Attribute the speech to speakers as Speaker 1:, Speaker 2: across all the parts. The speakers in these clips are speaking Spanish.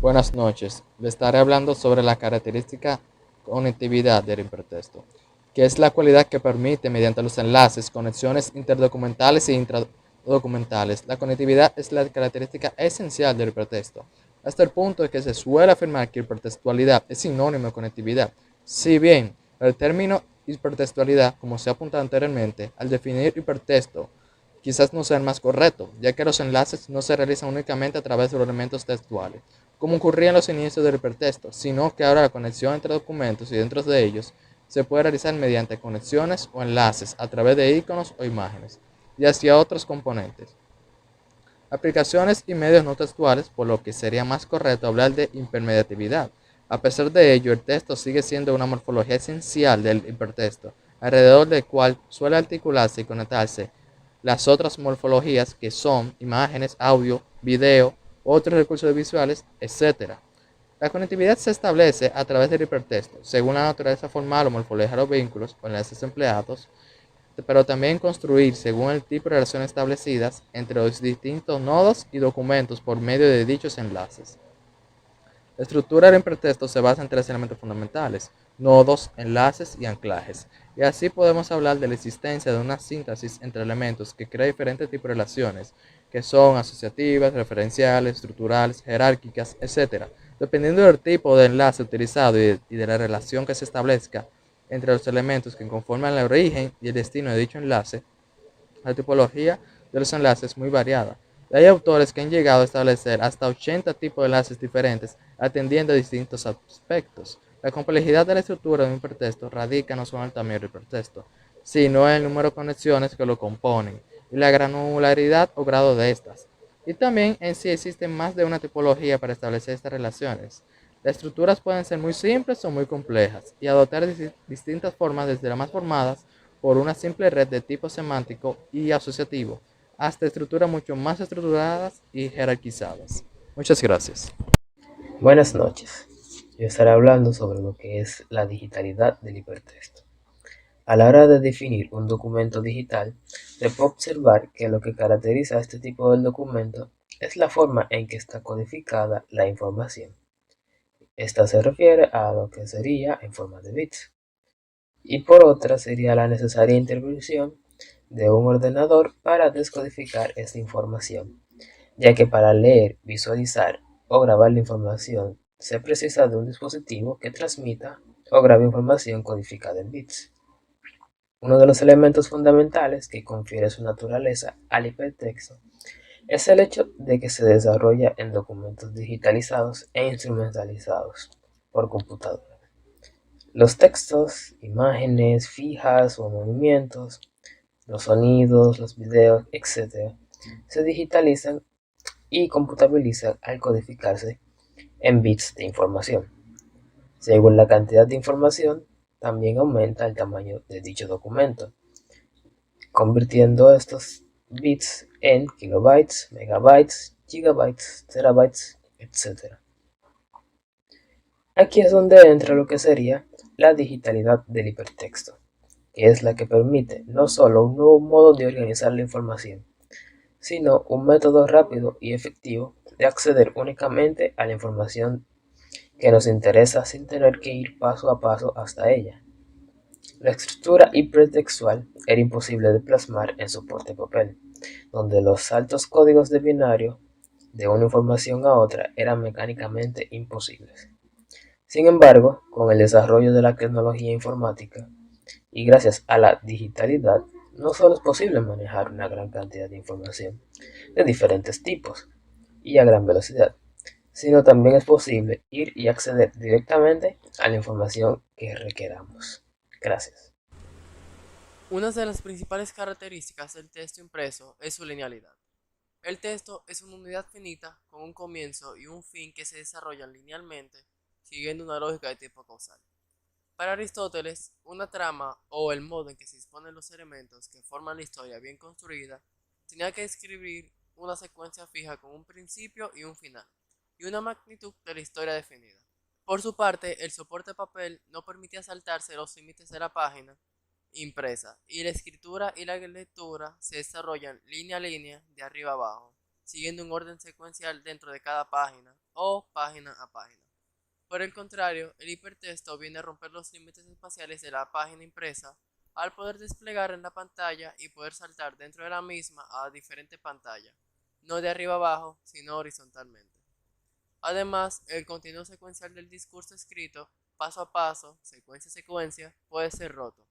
Speaker 1: Buenas noches. Le estaré hablando sobre la característica conectividad del hipertexto, que es la cualidad que permite, mediante los enlaces, conexiones interdocumentales e intradocumentales. La conectividad es la característica esencial del hipertexto, hasta el punto de que se suele afirmar que hipertextualidad es sinónimo de conectividad. Si bien el término hipertextualidad, como se ha apuntado anteriormente, al definir hipertexto, quizás no sea el más correcto, ya que los enlaces no se realizan únicamente a través de los elementos textuales, como ocurría en los inicios del hipertexto, sino que ahora la conexión entre documentos y dentro de ellos se puede realizar mediante conexiones o enlaces a través de iconos o imágenes, y hacia otros componentes. Aplicaciones y medios no textuales, por lo que sería más correcto hablar de hipermediatividad. A pesar de ello, el texto sigue siendo una morfología esencial del hipertexto, alrededor del cual suele articularse y conectarse las otras morfologías que son imágenes, audio, video, otros recursos visuales, etc. La conectividad se establece a través del hipertexto, según la naturaleza formal o morfología de los vínculos o enlaces empleados, pero también construir según el tipo de relaciones establecidas entre los distintos nodos y documentos por medio de dichos enlaces. La estructura del hipertexto se basa en tres elementos fundamentales: nodos, enlaces y anclajes. Y así podemos hablar de la existencia de una síntesis entre elementos que crea diferentes tipos de relaciones, que son asociativas, referenciales, estructurales, jerárquicas, etc. Dependiendo del tipo de enlace utilizado y de la relación que se establezca entre los elementos que conforman el origen y el destino de dicho enlace, la tipología de los enlaces es muy variada. Hay autores que han llegado a establecer hasta 80 tipos de enlaces diferentes atendiendo a distintos aspectos. La complejidad de la estructura de un hipertexto radica no solo en el tamaño del hipertexto, sino en el número de conexiones que lo componen y la granularidad o grado de estas. Y también en si existen más de una tipología para establecer estas relaciones. Las estructuras pueden ser muy simples o muy complejas y adoptar distintas formas desde las más formadas por una simple red de tipo semántico y asociativo, hasta estructuras mucho más estructuradas y jerarquizadas. Muchas gracias.
Speaker 2: Buenas noches. Yo estaré hablando sobre lo que es la digitalidad del hipertexto. A la hora de definir un documento digital, se puede observar que lo que caracteriza a este tipo de documento es la forma en que está codificada la información. Esta se refiere a lo que sería en forma de bits. Y por otra sería la necesaria intervención de un ordenador para descodificar esta información, ya que para leer, visualizar o grabar la información se precisa de un dispositivo que transmita o grabe información codificada en bits. Uno de los elementos fundamentales que confiere su naturaleza al hipertexto es el hecho de que se desarrolla en documentos digitalizados e instrumentalizados por computadora. Los textos, imágenes fijas o movimientos, los sonidos, los videos, etc., se digitalizan y computabilizan al codificarse en bits de información. Según la cantidad de información, también aumenta el tamaño de dicho documento, convirtiendo estos bits en kilobytes, megabytes, gigabytes, terabytes, etc. Aquí es donde entra lo que sería la digitalidad del hipertexto, que es la que permite no solo un nuevo modo de organizar la información, sino un método rápido y efectivo de acceder únicamente a la información que nos interesa sin tener que ir paso a paso hasta ella. La estructura hipertextual era imposible de plasmar en soporte papel, donde los saltos códigos de binario de una información a otra eran mecánicamente imposibles. Sin embargo, con el desarrollo de la tecnología informática y gracias a la digitalidad, no solo es posible manejar una gran cantidad de información de diferentes tipos y a gran velocidad, sino también es posible ir y acceder directamente a la información que requeramos. Gracias.
Speaker 3: Una de las principales características del texto impreso es su linealidad. El texto es una unidad finita con un comienzo y un fin que se desarrollan linealmente siguiendo una lógica de tipo causal. Para Aristóteles, una trama o el modo en que se disponen los elementos que forman la historia bien construida tenía que describir una secuencia fija con un principio y un final, y una magnitud de la historia definida. Por su parte, el soporte papel no permitía saltarse los límites de la página impresa, y la escritura y la lectura se desarrollan línea a línea, de arriba a abajo. siguiendo un orden secuencial dentro de cada página o página a página. Por el contrario, el hipertexto viene a romper los límites espaciales de la página impresa al poder desplegar en la pantalla y poder saltar dentro de la misma a diferentes pantallas, no de arriba abajo, sino horizontalmente. Además, el continuo secuencial del discurso escrito, paso a paso, secuencia a secuencia, puede ser roto,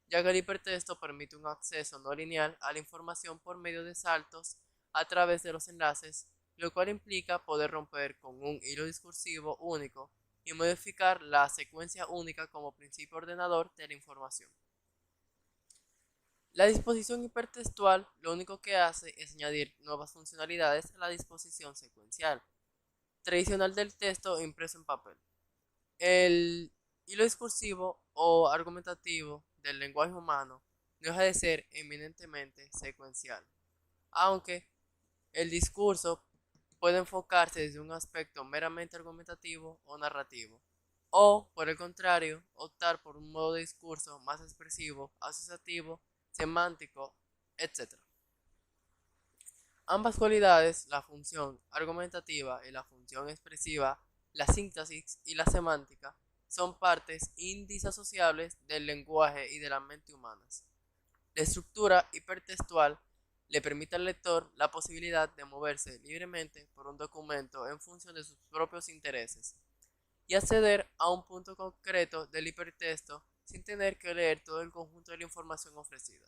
Speaker 3: ya que el hipertexto permite un acceso no lineal a la información por medio de saltos a través de los enlaces, lo cual implica poder romper con un hilo discursivo único y modificar la secuencia única como principio ordenador de la información. La disposición hipertextual lo único que hace es añadir nuevas funcionalidades a la disposición secuencial tradicional del texto impreso en papel. El hilo discursivo o argumentativo del lenguaje humano no deja de ser eminentemente secuencial, aunque el discurso puede enfocarse desde un aspecto meramente argumentativo o narrativo, o, por el contrario, optar por un modo de discurso más expresivo, asociativo, semántico, etc. Ambas cualidades, la función argumentativa y la función expresiva, la sintaxis y la semántica, son partes indisociables del lenguaje y de la mente humanas. La estructura hipertextual le permite al lector la posibilidad de moverse libremente por un documento en función de sus propios intereses y acceder a un punto concreto del hipertexto sin tener que leer todo el conjunto de la información ofrecida.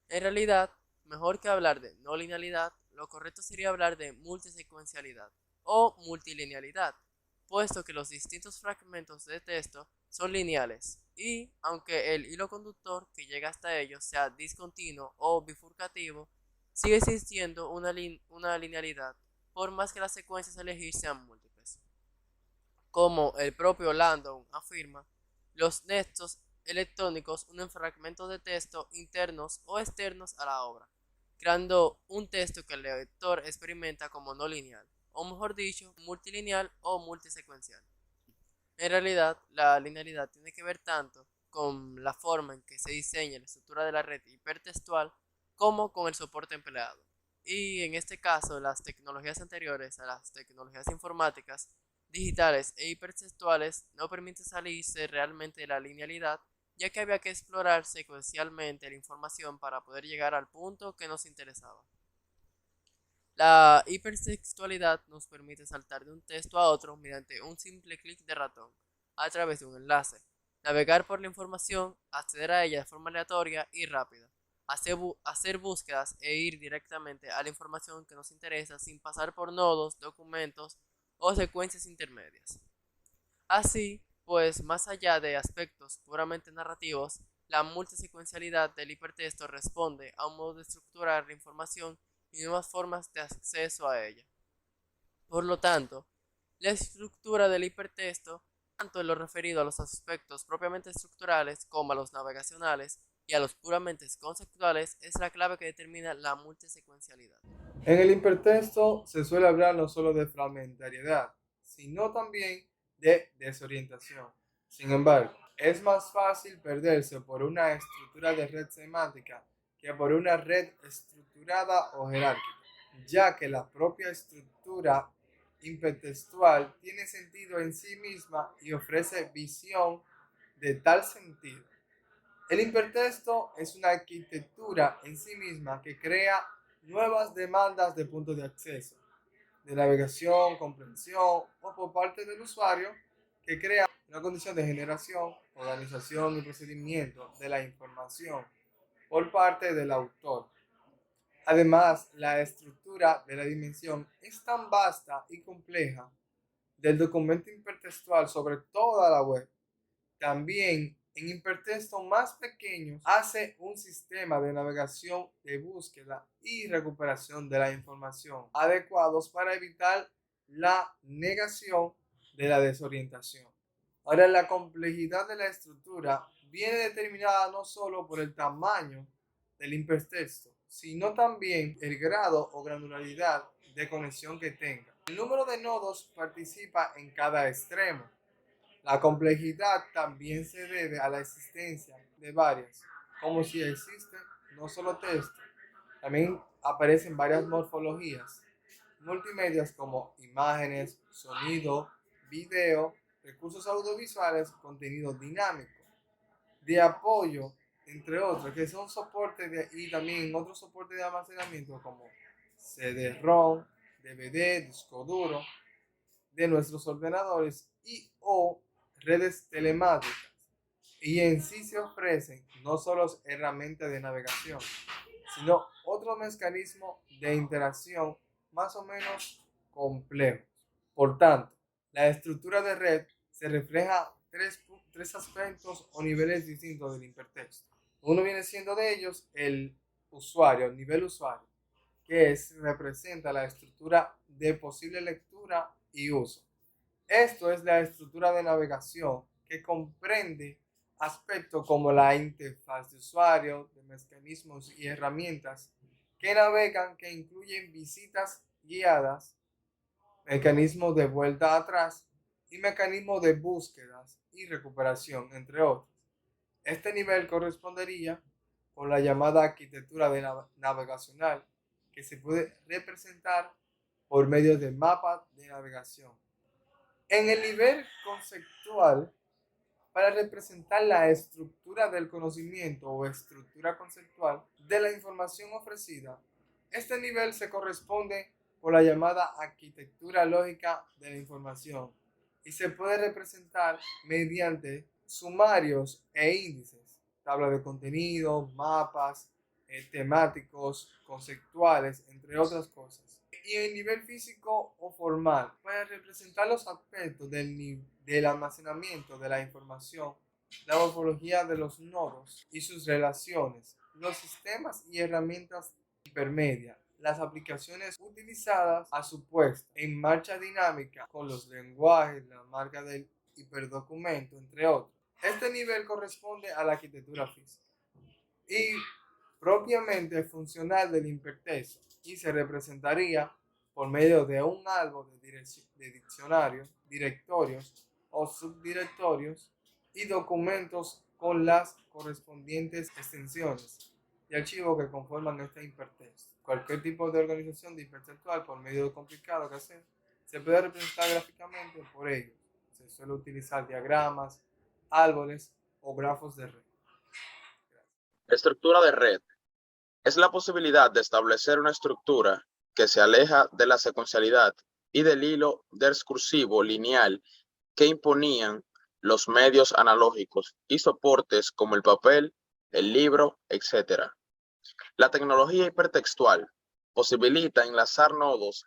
Speaker 3: En realidad, mejor que hablar de no linealidad, lo correcto sería hablar de multisecuencialidad o multilinealidad, puesto que los distintos fragmentos de texto son lineales y, aunque el hilo conductor que llega hasta ellos sea discontinuo o bifurcativo, sigue existiendo una linealidad, por más que las secuencias a elegir sean múltiples. Como el propio Landon afirma, los nexos electrónicos unen fragmentos de texto internos o externos a la obra, creando un texto que el lector experimenta como no lineal, o mejor dicho, multilineal o multisecuencial. En realidad, la linealidad tiene que ver tanto con la forma en que se diseña la estructura de la red hipertextual como con el soporte empleado. Y en este caso, las tecnologías anteriores a las tecnologías informáticas, digitales e hipertextuales no permiten salirse realmente de la linealidad, ya que había que explorar secuencialmente la información para poder llegar al punto que nos interesaba. La hipertextualidad nos permite saltar de un texto a otro mediante un simple clic de ratón a través de un enlace, navegar por la información, acceder a ella de forma aleatoria y rápida, hacer búsquedas e ir directamente a la información que nos interesa sin pasar por nodos, documentos o secuencias intermedias. Así, pues más allá de aspectos puramente narrativos, la multisecuencialidad del hipertexto responde a un modo de estructurar la información y nuevas formas de acceso a ella. Por lo tanto, la estructura del hipertexto, tanto en lo referido a los aspectos propiamente estructurales como a los navegacionales y a los puramente conceptuales, es la clave que determina la multisecuencialidad.
Speaker 4: En el hipertexto se suele hablar no solo de fragmentariedad, sino también de desorientación. Sin embargo, es más fácil perderse por una estructura de red semántica que por una red estructurada o jerárquica, ya que la propia estructura hipertextual tiene sentido en sí misma y ofrece visión de tal sentido. El hipertexto es una arquitectura en sí misma que crea nuevas demandas de puntos de acceso, de navegación, comprensión o por parte del usuario que crea una condición de generación, organización y procedimiento de la información por parte del autor. Además, la estructura de la dimensión es tan vasta y compleja del documento hipertextual sobre toda la web. También en hipertextos más pequeños hace un sistema de navegación, de búsqueda y recuperación de la información adecuados para evitar la negación de la desorientación. Ahora, la complejidad de la estructura viene determinada no solo por el tamaño del hipertexto, sino también el grado o granularidad de conexión que tenga. El número de nodos participa en cada extremo. La complejidad también se debe a la existencia de varias, como si existe no solo texto, también aparecen varias morfologías multimedias como imágenes, sonido, video, recursos audiovisuales, contenido dinámico, de apoyo, entre otros, que son soportes y también otros soportes de almacenamiento como CD-ROM, DVD, disco duro, de nuestros ordenadores y o redes telemáticas. Y en sí se ofrecen no solo herramientas de navegación, sino otro mecanismo de interacción más o menos complejos. Por tanto, la estructura de red se refleja tres aspectos o niveles distintos del hipertexto. Uno viene siendo de ellos el usuario, el nivel usuario, representa la estructura de posible lectura y uso. Esto es la estructura de navegación que comprende aspectos como la interfaz de usuario, de mecanismos y herramientas que navegan, que incluyen visitas guiadas, mecanismos de vuelta atrás y mecanismos de búsquedas y recuperación, entre otros. Este nivel correspondería con la llamada arquitectura de navegacional, que se puede representar por medio de mapas de navegación. En el nivel conceptual, para representar la estructura del conocimiento o estructura conceptual de la información ofrecida, este nivel se corresponde con la llamada arquitectura lógica de la información y se puede representar mediante sumarios e índices, tabla de contenido, mapas, temáticos, conceptuales, entre otras cosas. Y en nivel físico o formal, para representar los aspectos del almacenamiento de la información, la morfología de los nodos y sus relaciones, los sistemas y herramientas hipermedia, las aplicaciones utilizadas a su puesto en marcha dinámica con los lenguajes, la marca del hiperdocumento, entre otros. Este nivel corresponde a la arquitectura física y propiamente funcional del hipertexto y se representaría por medio de un árbol de diccionario, directorios o subdirectorios y documentos con las correspondientes extensiones y archivos que conforman este hipertexto. Cualquier tipo de organización de hipertextual, por medio de complicado que hacer, se puede representar gráficamente por ello. Se suele utilizar diagramas, árboles o grafos de red.
Speaker 5: Estructura de red es la posibilidad de establecer una estructura que se aleja de la secuencialidad y del hilo discursivo lineal que imponían los medios analógicos y soportes como el papel, el libro, etc. La tecnología hipertextual posibilita enlazar nodos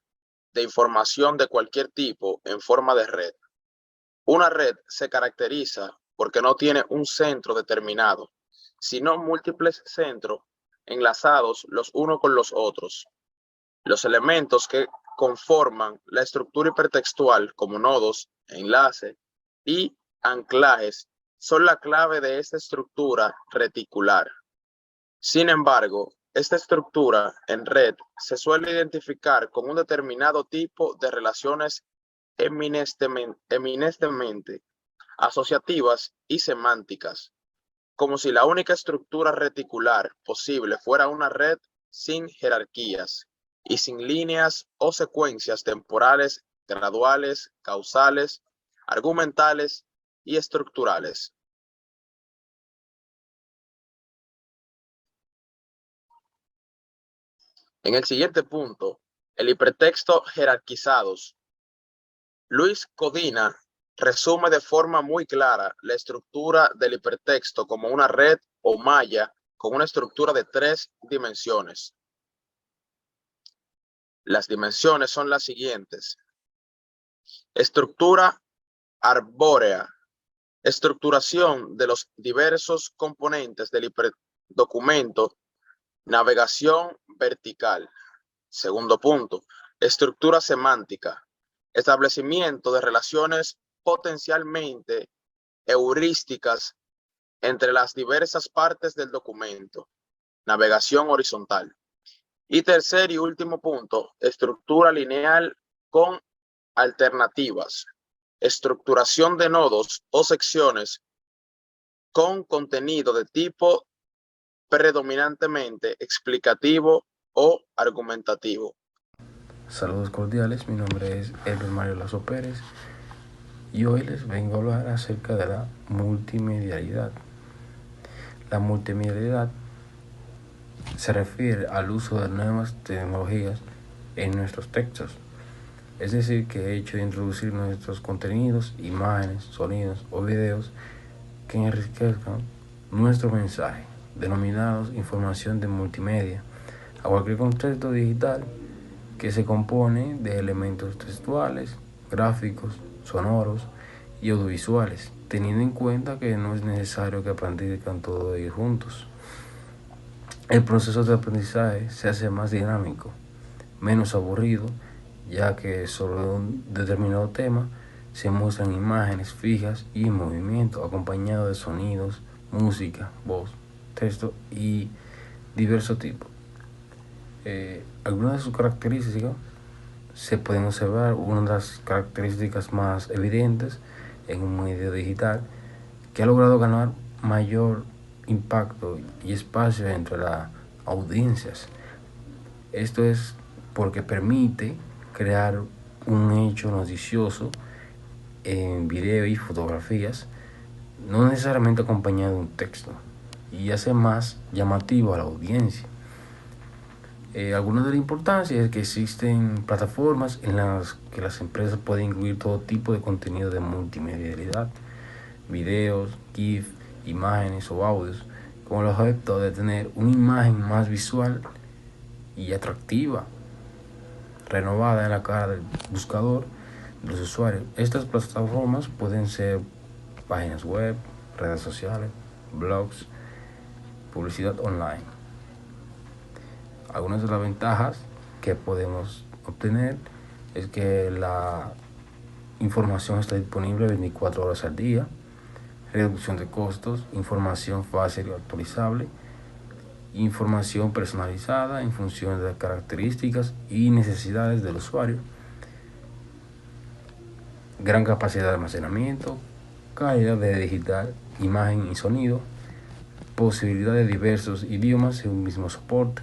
Speaker 5: de información de cualquier tipo en forma de red. Una red se caracteriza porque no tiene un centro determinado, sino múltiples centros enlazados los unos con los otros. Los elementos que conforman la estructura hipertextual como nodos, enlaces y anclajes son la clave de esta estructura reticular. Sin embargo, esta estructura en red se suele identificar con un determinado tipo de relaciones eminentemente asociativas y semánticas, como si la única estructura reticular posible fuera una red sin jerarquías y sin líneas o secuencias temporales, graduales, causales, argumentales y estructurales. En el siguiente punto, el hipertexto jerarquizados. Luis Codina resume de forma muy clara la estructura del hipertexto como una red o malla con una estructura de 3 dimensiones. Las dimensiones son las siguientes. Estructura arbórea. Estructuración de los diversos componentes del hiperdocumento. Navegación vertical. Segundo punto. Estructura semántica. Establecimiento de relaciones potencialmente heurísticas entre las diversas partes del documento. Navegación horizontal. Y tercer y último punto, estructura lineal con alternativas. Estructuración de nodos o secciones con contenido de tipo predominantemente explicativo o argumentativo.
Speaker 6: Saludos cordiales, mi nombre es Elber Mario Lazo Pérez y hoy les vengo a hablar acerca de la multimedialidad. La multimedialidad se refiere al uso de nuevas tecnologías en nuestros textos, es decir, que el hecho de introducir nuestros contenidos, imágenes, sonidos o videos que enriquezcan nuestro mensaje, denominados información de multimedia, a cualquier contexto digital que se compone de elementos textuales, gráficos, sonoros y audiovisuales, teniendo en cuenta que no es necesario que practiquen todos ellos juntos. El proceso de aprendizaje se hace más dinámico, menos aburrido, ya que sobre un determinado tema se muestran imágenes fijas y en movimiento, acompañado de sonidos, música, voz, texto y diversos tipos. Algunas de sus características se pueden observar. Una de las características más evidentes en un medio digital que ha logrado ganar mayor impacto y espacio entre las audiencias. Esto es porque permite crear un hecho noticioso en video y fotografías, no necesariamente acompañado de un texto, y hace más llamativo a la audiencia. Alguna de la importancia es que existen plataformas en las que las empresas pueden incluir todo tipo de contenido de multimedialidad, videos, GIF, imágenes o audios, con el objeto de tener una imagen más visual y atractiva, renovada en la cara del buscador de los usuarios. Estas plataformas pueden ser páginas web, redes sociales, blogs, publicidad online. Algunas de las ventajas que podemos obtener es que la información está disponible 24 horas al día, reducción de costos, información fácil y actualizable, información personalizada en función de las características y necesidades del usuario, gran capacidad de almacenamiento, calidad de digital, imagen y sonido, posibilidad de diversos idiomas en un mismo soporte,